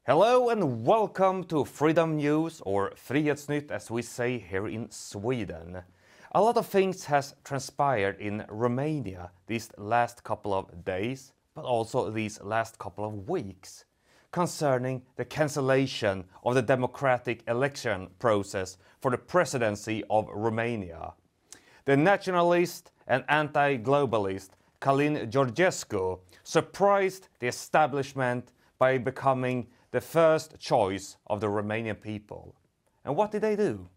Hello and welcome to Freedom News, or FrihetsNytt as we say here in Sweden. A lot of things has transpired in Romania these last couple of days, but also these last couple of weeks, concerning the cancellation of the democratic election process for the presidency of Romania. The nationalist and anti-globalist Călin Georgescu surprised the establishment by becoming the first choice of the Romanian people. And what did they do?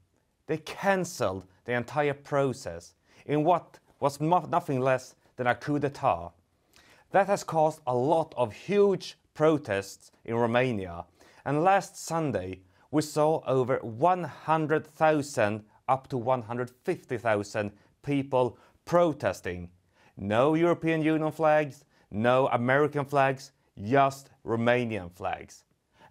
They cancelled the entire process in what was nothing less than a coup d'etat. That has caused a lot of huge protests in Romania, and last Sunday we saw over 100,000 up to 150,000 people protesting. No European Union flags, no American flags, just Romanian flags.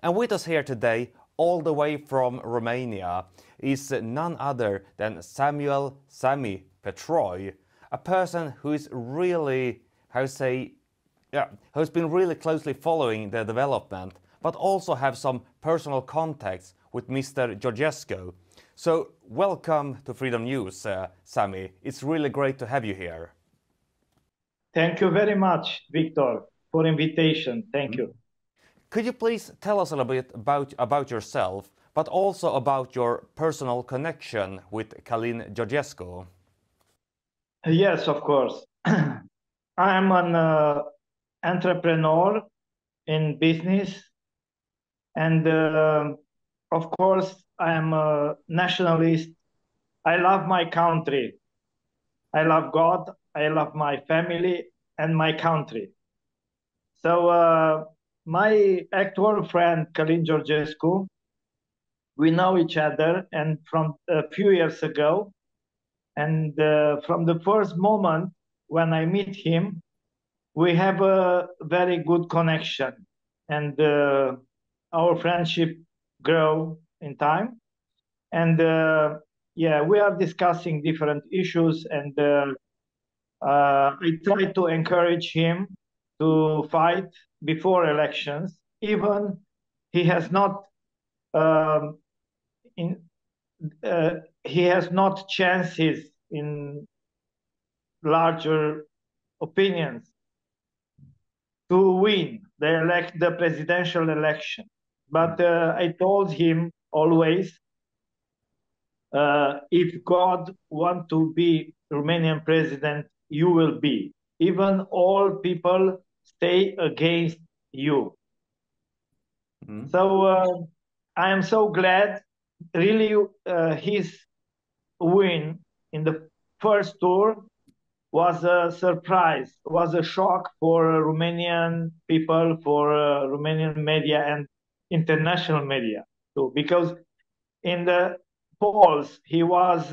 And with us here today, all the way from Romania, is none other than Samuel "Sami" Petroi, a person who is really, who's been really closely following the development, but also have some personal contacts with Mr. Georgescu. So welcome to Freedom News, Sami. It's really great to have you here. Thank you very much, Victor, for invitation. Thank you. Could you please tell us a little bit about yourself, but also about your personal connection with Călin Georgescu? Yes, of course. I'm an entrepreneur in business, and of course, I am a nationalist. I love my country. I love God. I love my family and my country. So my actual friend, Călin Georgescu, we know each other, and from a few years ago, and from the first moment when I meet him, we have a very good connection, and our friendship grow in time. And yeah, we are discussing different issues, and I try to encourage him to fight before elections, even he has not he has not chances in larger opinions to win the presidential election. But I told him always, if God want to be Romanian president, you will be. Even all people stay against you. So I am so glad. Really, his win in the first tour was a surprise, was a shock for Romanian people, for Romanian media and international media too, because in the polls he was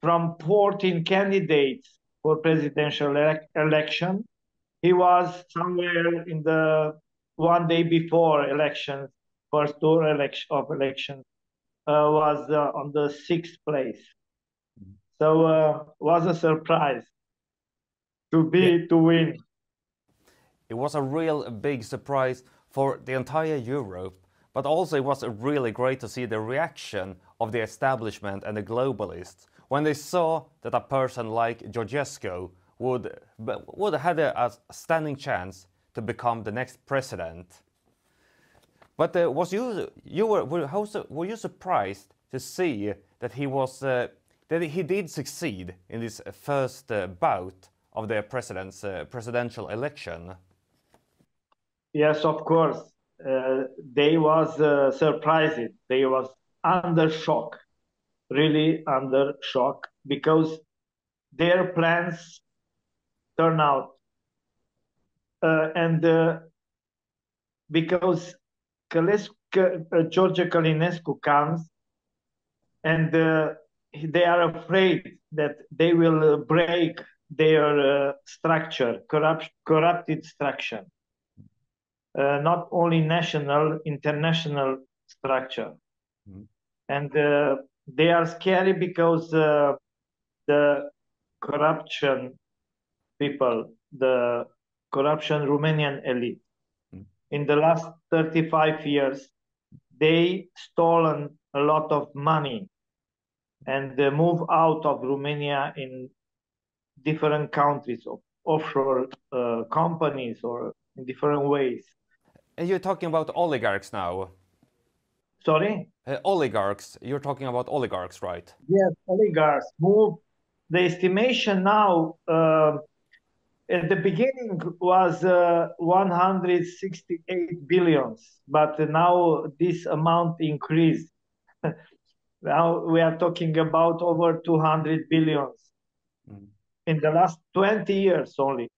from 14 candidates for presidential election. He was somewhere in the one day before elections, first tour of elections, was on the 6th place. So was a surprise to win. It was a real big surprise for the entire Europe, but also it was really great to see the reaction of the establishment and the globalists when they saw that a person like Georgescu would have a standing chance to become the next president. But were you surprised to see that he did succeed in this first bout of the presidential election? Yes, of course. They was surprised. They was under shock, really under shock, because their plans turn out, and because George Călinescu comes, and they are afraid that they will break their structure, corrupted structure, not only national, international structure. And they are scary because the corruption people, the corruption Romanian elite, in the last 35 years, they stolen a lot of money and move out of Romania in different countries, of offshore companies or in different ways. And you're talking about oligarchs now. Sorry? Oligarchs. You're talking about oligarchs, right? Yes, oligarchs move. The estimation now at the beginning was 168 billions, but now this amount increased. Now we are talking about over 200 billions in the last 20 years only.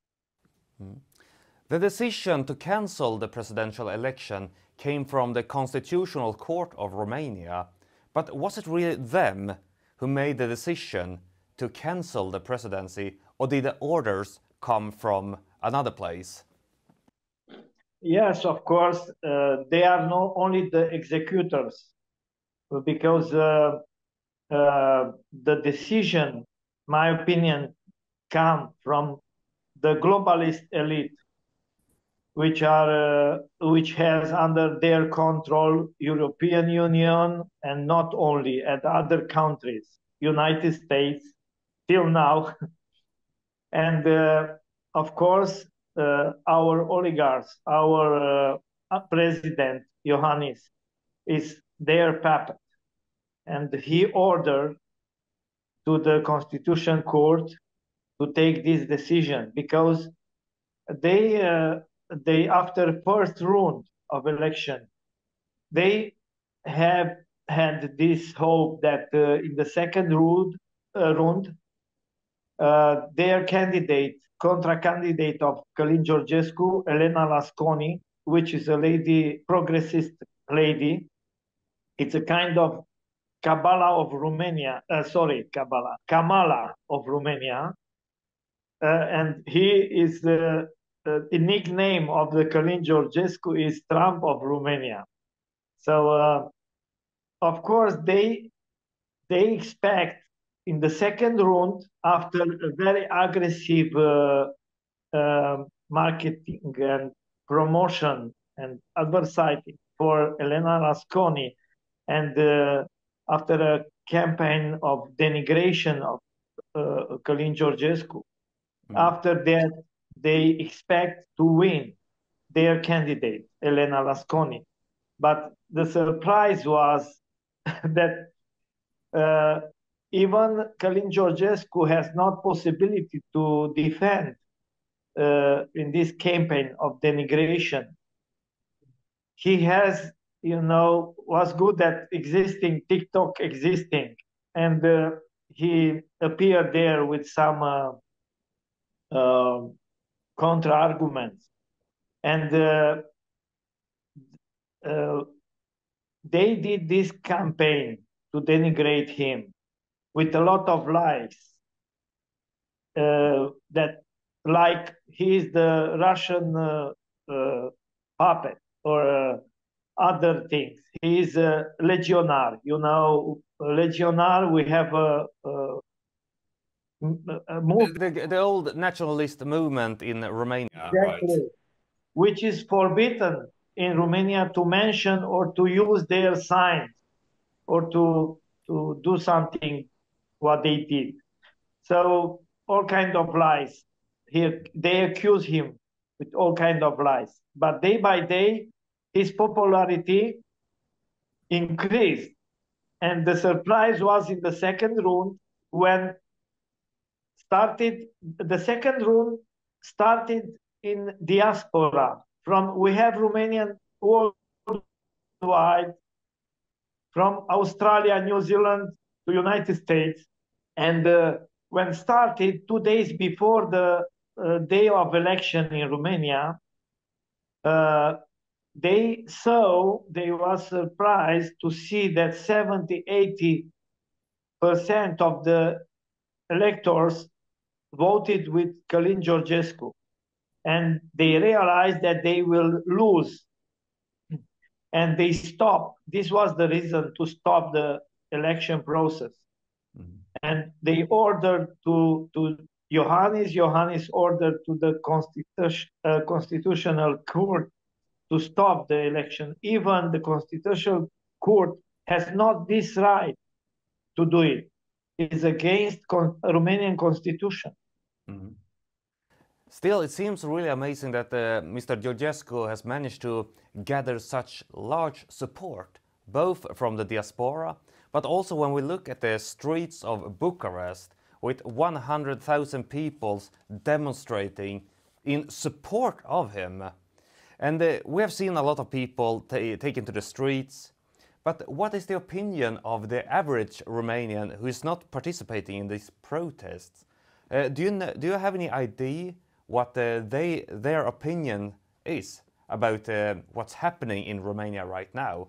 The decision to cancel the presidential election came from the Constitutional Court of Romania. But was it really them who made the decision to cancel the presidency, or did the orders come from another place? Yes, of course, they are not only the executors, because the decision, my opinion, come from the globalist elite, which has under their control European Union and not only at other countries, United States, till now, and of course our oligarchs, our president Iohannis is their puppet, and he ordered to the Constitution Court to take this decision because they after first round of election, they have had this hope that in the second round, their candidate, contra candidate of Călin Georgescu, Elena Lasconi, which is a lady, progressist lady, it's a kind of Kabbalah of Romania, Kamala of Romania, and he is the nickname of the Călin Georgescu is Trump of Romania. So of course they expect in the second round, after a very aggressive marketing and promotion and advertising for Elena Lasconi, and after a campaign of denigration of Călin Georgescu, after that they expect to win their candidate, Elena Lasconi. But the surprise was that even Călin Georgescu has not possibility to defend in this campaign of denigration. He has, was good at existing, TikTok existing, and he appeared there with some contra arguments, and they did this campaign to denigrate him with a lot of lies, that like he is the Russian puppet or other things. He is a legionnaire. Legionnaire, we have a The old nationalist movement in Romania, exactly, right? which is forbidden in Romania to mention or to use their signs or to do something what they did. So all kind of lies. Here they accuse him with all kind of lies. But day by day, his popularity increased. And the surprise was in the second round when the second round started in diaspora. We have Romanian worldwide, from Australia, New Zealand to United States. And when started 2 days before the day of election in Romania, they were surprised to see that 70-80% of the electors voted with Călin Georgescu. And they realized that they will lose. And they stopped. This was the reason to stop the election process. And they ordered to Iohannis ordered to the Constitutional Court to stop the election. Even the Constitutional Court has not this right to do it. It's against Romanian constitution. Mhm. Still, it seems really amazing that Mr. Georgescu has managed to gather such large support, both from the diaspora, but also when we look at the streets of Bucharest, with 100,000 people demonstrating in support of him. And we have seen a lot of people taken to the streets. But what is the opinion of the average Romanian who is not participating in these protests? Do you have any idea what their opinion is about what's happening in Romania right now?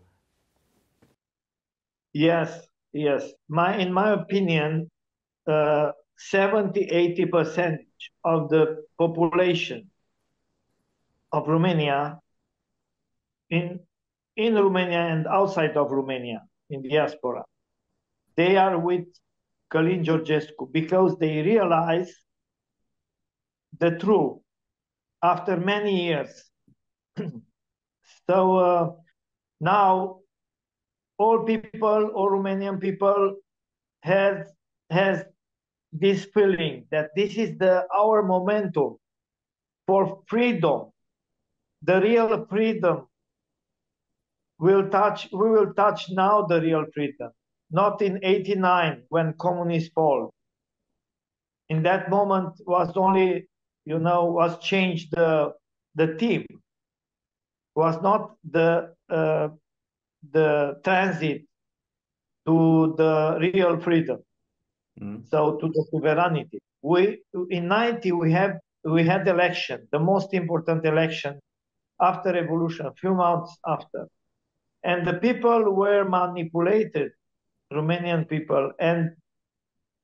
Yes, yes. In my opinion, 70–80% of the population of Romania in Romania and outside of Romania, in diaspora, they are with Călin Georgescu because they realize the truth after many years. So now all people, all Romanian people has this feeling that this is our momentum for freedom. The real freedom we will touch now the real freedom, not in 89 when communists fall. In that moment was only, was changed the team, was not the transit to the real freedom. So to the sovereignty. In 90 we had election, the most important election after revolution, a few months after. And the people were manipulated, Romanian people, and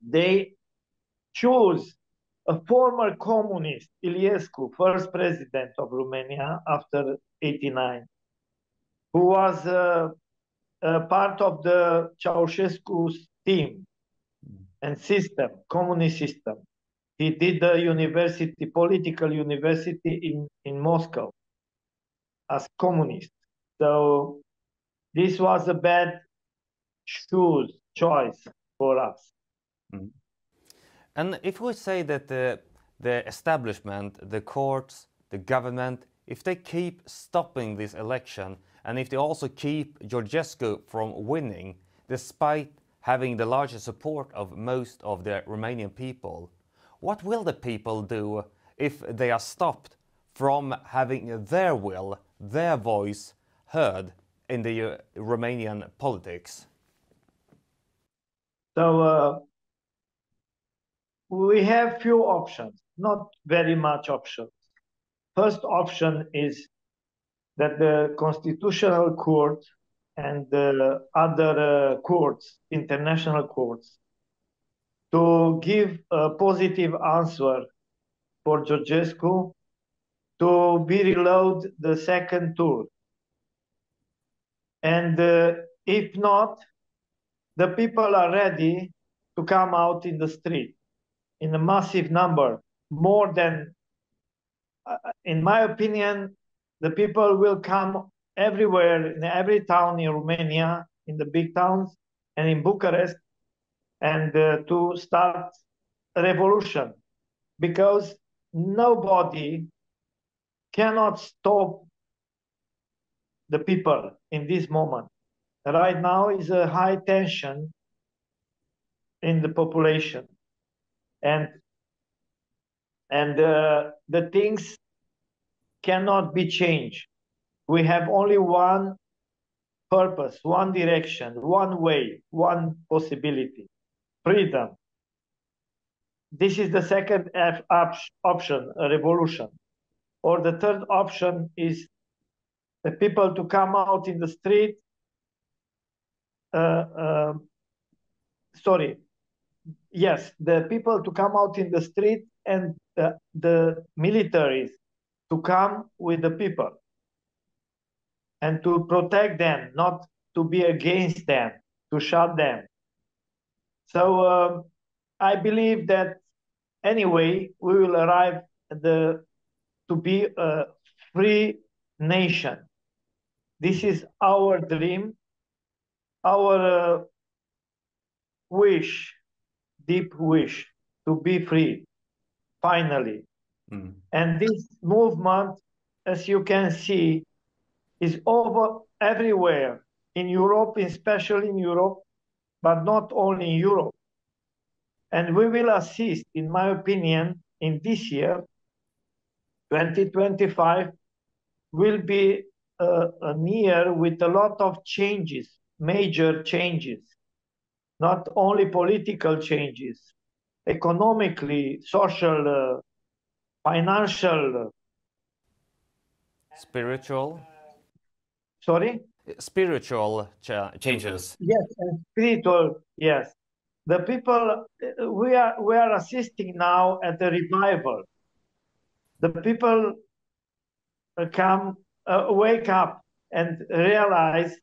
they chose a former communist, Iliescu, first president of Romania after 89, who was a part of the Ceausescu's team and system, communist system. He did the political university in Moscow as communist. So this was a bad choice for us. Mm. And if we say that the establishment, the courts, the government, if they keep stopping this election, and if they also keep Georgescu from winning, despite having the largest support of most of the Romanian people, what will the people do if they are stopped from having their will, their voice heard in the Romanian politics? So we have few options, not very much options. First option is that the Constitutional Court and the other courts, international courts, to give a positive answer for Georgescu to be reload the second tour. And if not, the people are ready to come out in the street in a massive number, more than, in my opinion, the people will come everywhere, in every town in Romania, in the big towns, and in Bucharest, and to start a revolution, because nobody cannot stop the people in this moment. Right now is a high tension in the population, and the things cannot be changed. We have only one purpose, one direction, one way, one possibility: freedom. This is the second option, a revolution. Or the third option is the people to come out in the street. Yes, the people to come out in the street, and the militaries to come with the people and to protect them, not to be against them, to shut them. So I believe that anyway we will arrive to be a free nation. This is our dream, our wish, deep wish to be free, finally. And this movement, as you can see, is over everywhere in Europe, especially in Europe, but not only in Europe. And we will assist, in my opinion, in this year, 2025, will be a year with a lot of changes, major changes, not only political changes, economically, social, financial. Spiritual? Sorry? Spiritual changes. Yes, and spiritual, yes. The people, we are assisting now at the revival. The people wake up and realize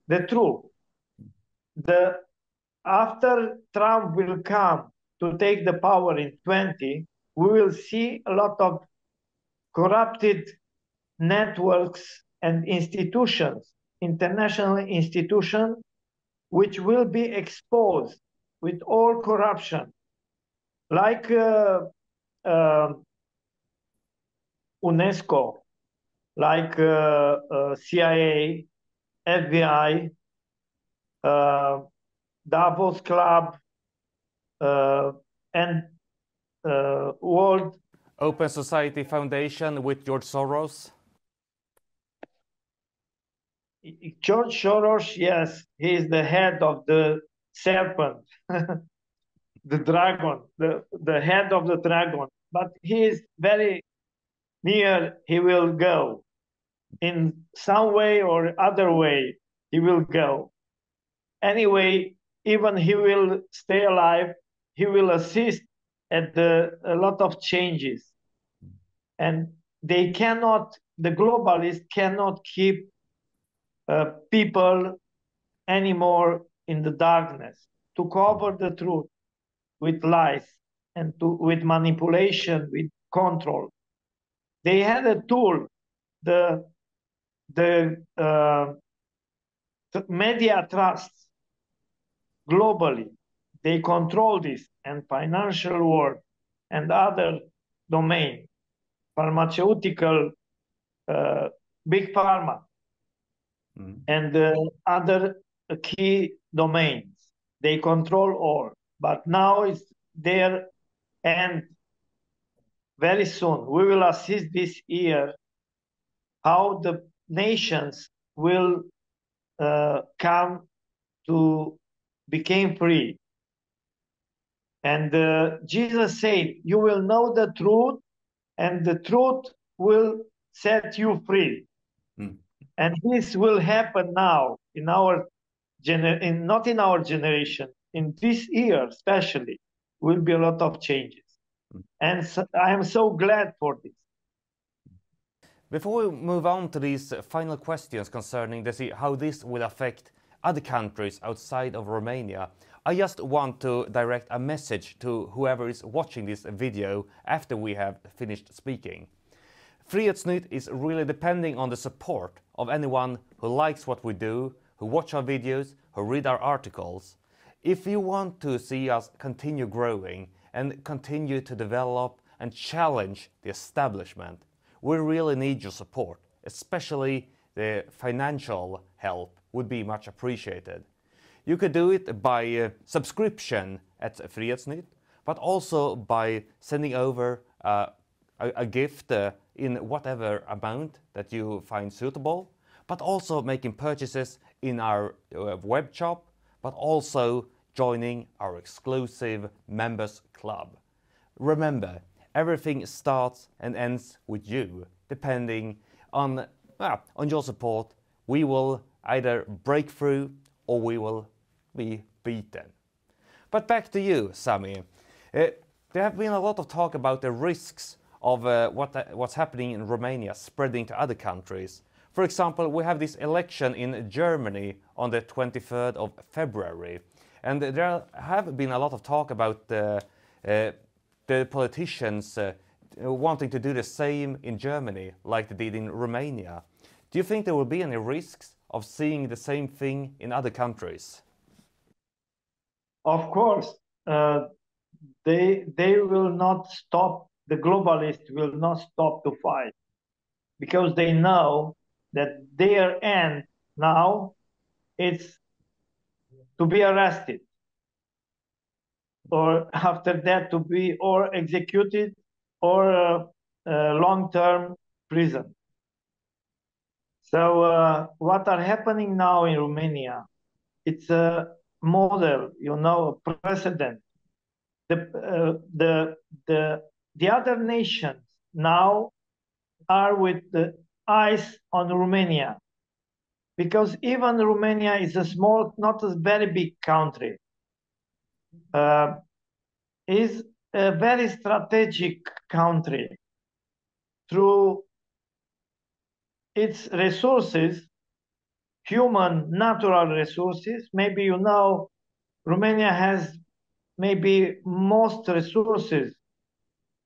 the truth. After Trump will come to take the power in 20, we will see a lot of corrupted networks and institutions, international institutions, which will be exposed with all corruption, like UNESCO, like CIA, FBI, Davos Club, and World Open Society Foundation with George Soros. George Soros, yes, he is the head of the serpent, the dragon, the head of the dragon. But he is very near, he will go. In some way or other way, he will go. Anyway, even he will stay alive, he will assist at a lot of changes. And they cannot, the globalists cannot keep people anymore in the darkness, to cover the truth with lies and with manipulation, with control. They had a tool, the media trusts globally. They control this, and financial world and other domain, pharmaceutical, big pharma, and other key domains. They control all. But now it's their end. Very soon, we will assist this year how the nations will come to become free. And Jesus said, you will know the truth, and the truth will set you free. And this will happen now in our not in our generation, in this year especially, will be a lot of changes. And so, I am so glad for this. Before we move on to these final questions concerning how this will affect other countries outside of Romania, I just want to direct a message to whoever is watching this video after we have finished speaking. FrihetsNytt is really depending on the support of anyone who likes what we do, who watch our videos, who read our articles. If you want to see us continue growing and continue to develop and challenge the establishment, we really need your support, especially the financial help would be much appreciated. You could do it by subscription at FrihetsNytt, but also by sending over a gift in whatever amount that you find suitable, but also making purchases in our web shop, but also joining our exclusive members club. Remember, everything starts and ends with you. Depending on your support, we will either break through or we will be beaten. But back to you, Sami. There have been a lot of talk about the risks of what's happening in Romania spreading to other countries. For example, we have this election in Germany on the 23rd of February. And there have been a lot of talk about the politicians wanting to do the same in Germany like they did in Romania. Do you think there will be any risks of seeing the same thing in other countries? Of course, they will not stop. The globalists will not stop to fight because they know that their end now is to be arrested, or after that to be or executed or long-term prison. So what are happening now in Romania? It's a model, a precedent. The other nations now are with the eyes on Romania, because even Romania is a small, not a very big country, is a very strategic country through its resources, human, natural resources. Maybe Romania has maybe most resources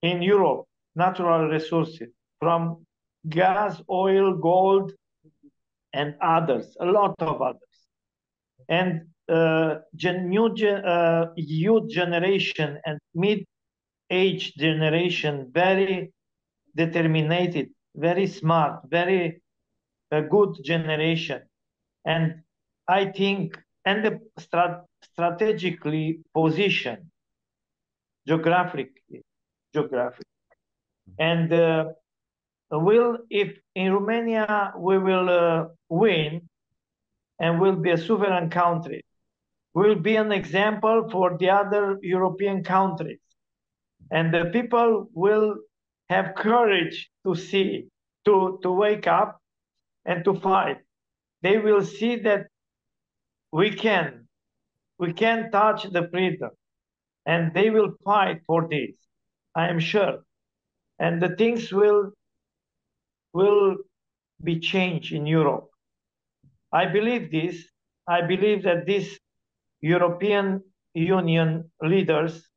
in Europe, natural resources, from gas, oil, gold, and others, a lot of others. And youth generation and mid-age generation, very determined, very smart, very good generation. And I think, and the strategically positioned geographically. And if in Romania we will win and will be a sovereign country, will be an example for the other European countries. And the people will have courage to see, to wake up and to fight. They will see that we can touch the freedom, and they will fight for this, I am sure. And the things will be changed in Europe. I believe this. I believe that these European Union leaders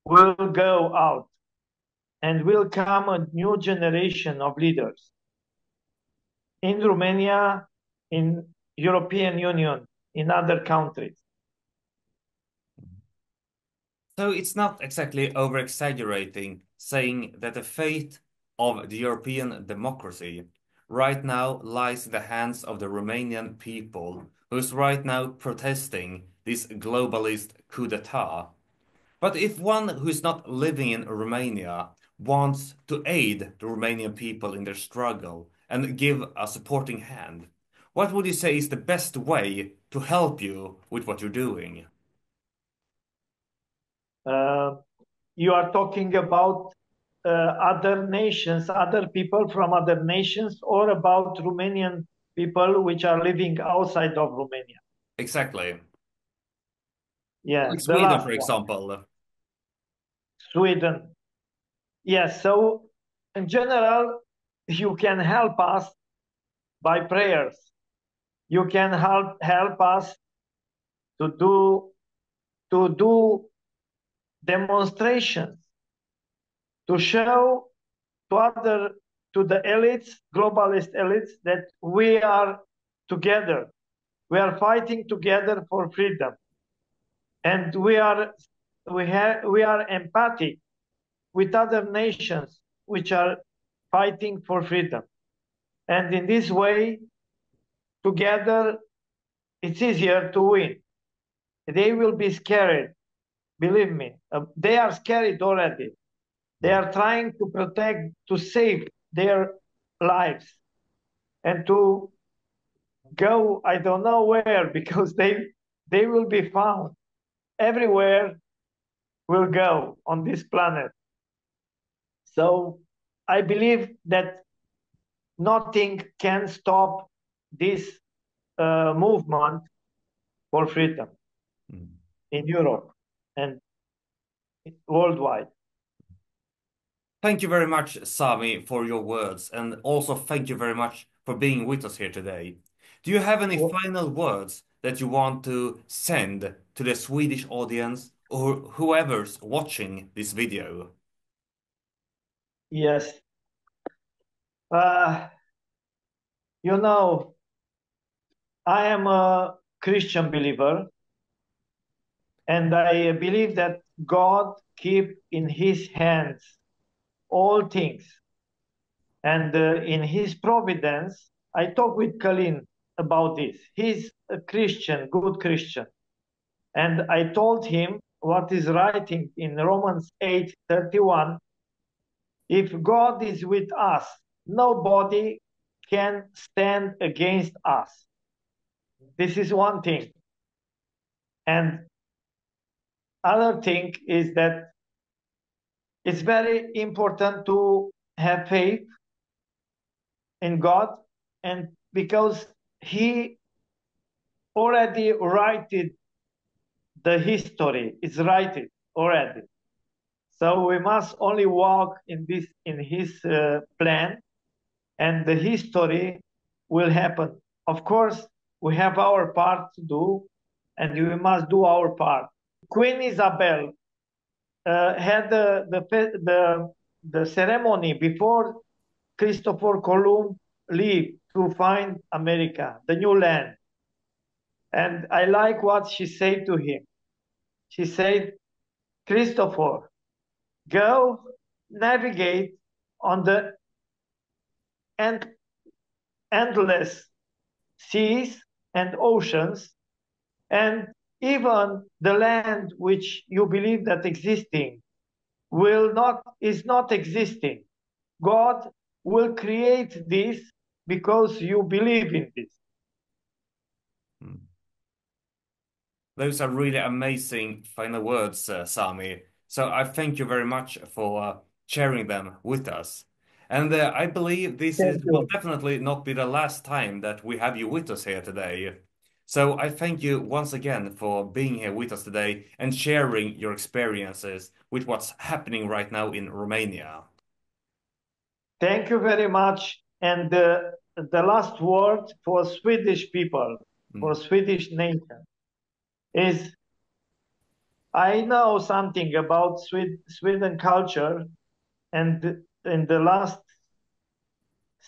will go out and will come a new generation of leaders in Romania, in European Union, in other countries. So it's not exactly over-exaggerating saying that the fate of the European democracy right now lies in the hands of the Romanian people, who's right now protesting this globalist coup d'etat. But if one who's not living in Romania wants to aid the Romanian people in their struggle and give a supporting hand, what would you say is the best way to help you with what you're doing? You are talking about other nations, other people from other nations, or about Romanian people which are living outside of Romania? Exactly. Yeah, Like the Sweden, last for one. example. Sweden. Yes, so in general, you can help us by prayers. You can help us to do demonstrations, to show to the elites, globalist elites, that we are together. We are fighting together for freedom, and we are empathic with other nations which are fighting for freedom. And in this way, together, it's easier to win. They will be scared, believe me. They are scared already. They are trying to protect, to save their lives, and to go, I don't know where, because they will be found everywhere. Will go on this planet. So I believe that nothing can stop this movement for freedom in Europe and worldwide. Thank you very much, Sami, for your words, and also thank you very much for being with us here today. Do you have any final words that you want to send to the Swedish audience or whoever's watching this video? Yes. Uh, You know, I am a Christian believer, and I believe that God keep in His hands all things, and in His providence. I talked with Kalin about this. He's a Christian, good Christian, and I told him what is writing in Romans 8:31. If God is with us, nobody can stand against us. This is one thing. And other thing is that it's very important to have faith in God, and because He already wrote the history, it's written already. So we must only walk in this in His plan, and the history will happen. Of course, we have our part to do, and we must do our part. Queen Isabel had the ceremony before Christopher Columbus left to find America, the new land. And I like what she said to him. She said, Christopher, go navigate on the end, endless seas and oceans, and even the land which you believe that existing is not existing. God will create this because you believe in this. Hmm. Those are really amazing final words, Sami. So I thank you very much for sharing them with us. And I believe this Thank will you. definitely not be the last time that we have you with us here today. So I thank you once again for being here with us today and sharing your experiences with what's happening right now in Romania. Thank you very much. And the last word for Swedish people, for Mm. Swedish nation, is I know something about Sweden culture, and in the last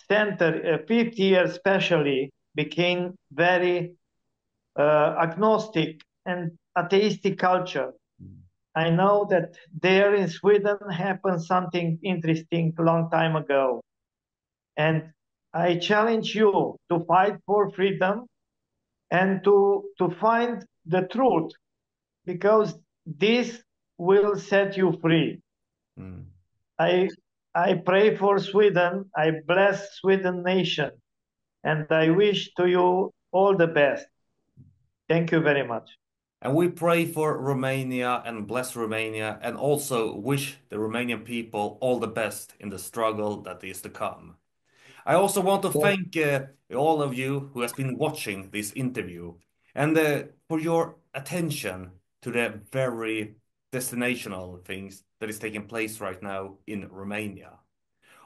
50 years especially, became very agnostic and atheistic culture. I know that there in Sweden happened something interesting a long time ago. And I challenge you to fight for freedom and to find the truth, because this will set you free. Mm. I I pray for Sweden. I bless Sweden nation, and I wish to you all the best. Thank you very much. And we pray for Romania and bless Romania and also wish the Romanian people all the best in the struggle that is to come. I also want to thank all of you who has been watching this interview and for your attention to the very destinational things that is taking place right now in Romania.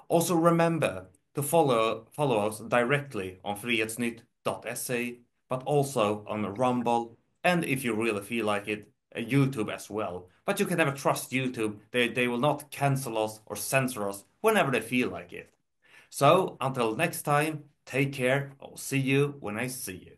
Also remember to follow us directly on FrihetsNytt.se, but also on Rumble, and if you really feel like it, YouTube as well. But you can never trust YouTube. They will not cancel us or censor us whenever they feel like it. So until next time, take care. I'll see you when I see you.